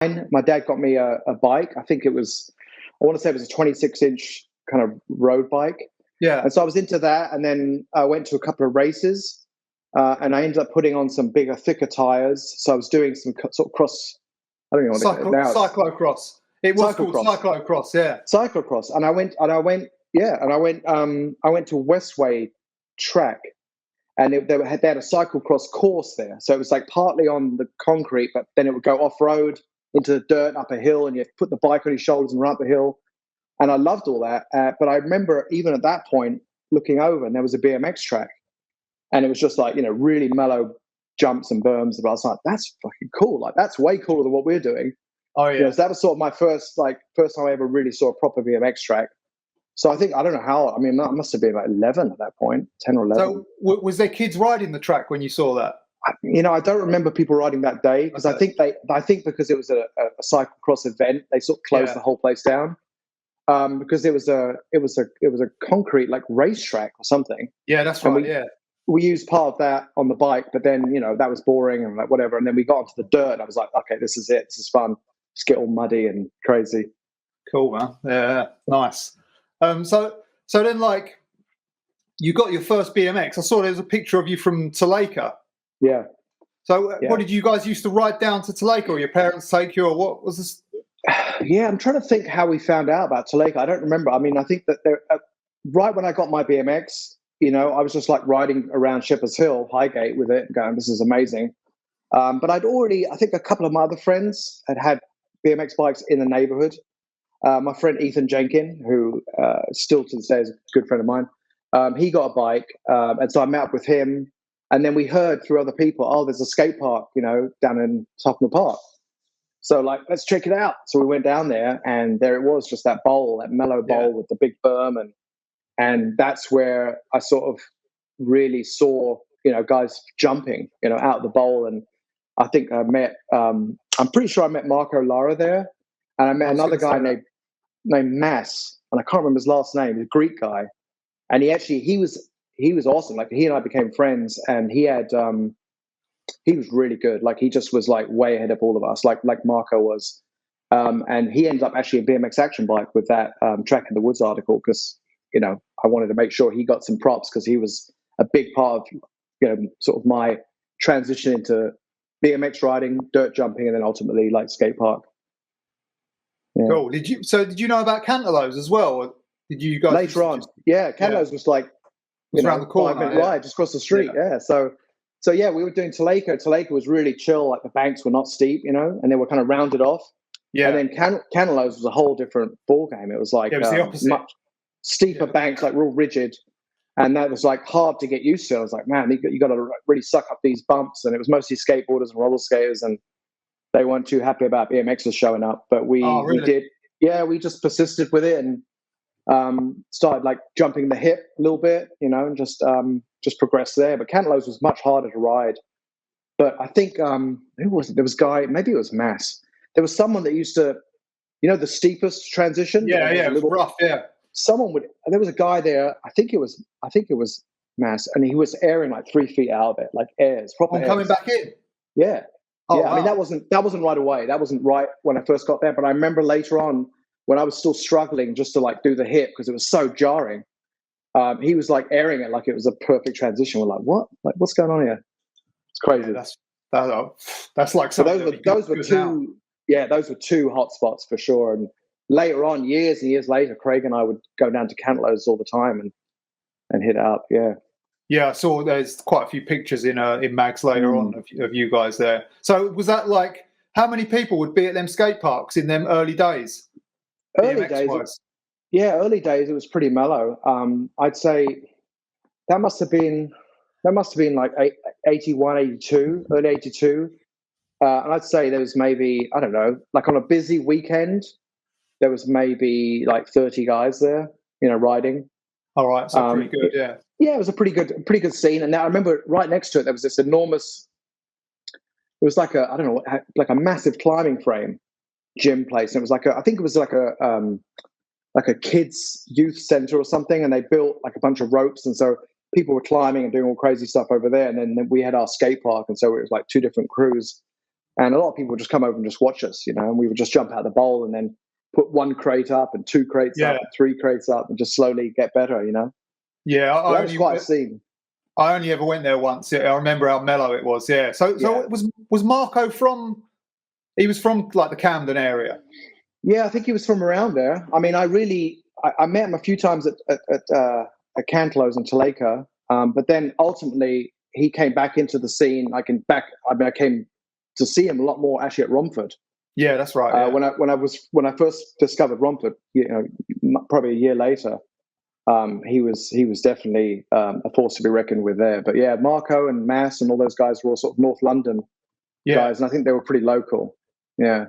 my dad got me a bike. I want to say it was a 26-inch kind of road bike. Yeah. And so I was into that. And then I went to a couple of races and I ended up putting on some bigger, thicker tires. So I was doing some sort of cross, I don't know what it now. Cyclocross. It was called cyclocross, yeah. Cyclocross. And I went to Westway track. And they had a cyclocross course there. So it was like partly on the concrete, but then it would go off-road into the dirt up a hill, and you put the bike on your shoulders and run up a hill. And I loved all that. But I remember even at that point looking over, and there was a BMX track. And it was just like, really mellow jumps and berms. But I was like, that's fucking cool. Like, that's way cooler than what we're doing. Oh, yeah. So that was sort of my first time I ever really saw a proper BMX track. So I don't know how, I must have been about 11 at that point, 10 or 11. So was there kids riding the track when you saw that? I don't remember people riding that day because okay. I think because it was a cyclocross event, they sort of closed the whole place down because it was a concrete like racetrack or something. Yeah, that's right. We used part of that on the bike, but then, that was boring and like whatever. And then we got onto the dirt and I was like, okay, this is it. This is fun. Just get all muddy and crazy. Cool, man. Yeah, nice. So then, like, you got your first BMX. I saw there was a picture of you from Tlakre. Yeah. So, what did you guys used to ride down to Tlakre, or your parents take you, or what was this? Yeah, I'm trying to think how we found out about Tlakre. I don't remember. I think that right when I got my BMX, I was just like riding around Shepherd's Hill, Highgate with it, going, "This is amazing." But I think a couple of my other friends had BMX bikes in the neighborhood. My friend Ethan Jenkin, who still to this day is a good friend of mine, he got a bike. And so I met up with him. And then we heard through other people, there's a skate park, down in Tufnell Park. So let's check it out. So we went down there and there it was, just that bowl, that mellow bowl with the big berm. And that's where I sort of really saw, guys jumping, out of the bowl. And I think I met, I'm pretty sure I met Marco Lara there. And I met another guy named Mass, and I can't remember his last name. He's a Greek guy, and he was awesome. Like, he and I became friends, and he was really good. Like, he just was like way ahead of all of us, like Marco was. And he ended up actually a BMX action bike with that Track in the Woods article because I wanted to make sure he got some props because he was a big part of sort of my transition into BMX riding, dirt jumping, and then ultimately like skate park. Yeah. Cool. Did you know about Cantelowes as well? Or did you guys later on? Yeah, Cantelowes was like around the corner, 5-minute ride just across the street. Yeah. So yeah, we were doing Tlakre. Tlakre was really chill. Like, the banks were not steep, and they were kind of rounded off. Yeah. And then Cantelowes was a whole different ball game. It was like it was the opposite. Much steeper banks, like real rigid, and that was like hard to get used to. I was like, man, you got to really suck up these bumps. And it was mostly skateboarders and roller skaters, and they weren't too happy about BMXers showing up, but we did. Yeah, we just persisted with it and started like jumping the hip a little bit, and just progressed there. But Cantelowes was much harder to ride. But I think who was it? There was a guy, maybe it was Mass. There was someone that used to, the steepest transition. Yeah, it was rough. Yeah. There was a guy there. I think it was Mass, and he was airing like 3 feet out of it, like airs, proper airs. Coming back in. Yeah. Oh, yeah, wow. that wasn't right away. That wasn't right when I first got there. But I remember later on when I was still struggling just to like do the hip because it was so jarring. He was like airing it like it was a perfect transition. We're like, what? Like, what's going on here? It's crazy. That's like so those were two. Yeah, those were two hot spots for sure. And later on, years and years later, Craig and I would go down to Cantelowes all the time and hit it up. Yeah. Yeah, I saw there's quite a few pictures in mags later on of you guys there. So was that like, how many people would be at them skate parks in them early days? Early days, it was pretty mellow. I'd say that must have been like 81, 82, early 82. And I'd say there was maybe, I don't know, like on a busy weekend, there was maybe like 30 guys there, riding. All right, so pretty good, yeah. Yeah, it was a pretty good scene. And I remember right next to it, there was this enormous, it was like like a massive climbing frame gym place. And it was I think it was like a kids youth center or something. And they built like a bunch of ropes. And so people were climbing and doing all crazy stuff over there. And then we had our skate park. And so it was like two different crews. And a lot of people would just come over and just watch us, and we would just jump out of the bowl and then put 1 crate up and 2 crates up and 3 crates up and just slowly get better, Yeah, that was quite a scene. I only ever went there once. Yeah, I remember how mellow it was. Yeah. So was Marco from? He was from like the Camden area. Yeah, I think he was from around there. I mean, I met him a few times at Cantelowes and Tlakre, but then ultimately he came back into the scene. I came to see him a lot more actually at Romford. Yeah, that's right. Yeah. When I first discovered Romford, probably a year later, he was definitely a force to be reckoned with there. But yeah, Marco and Mass and all those guys were all sort of North London guys, and I think they were pretty local. Yeah.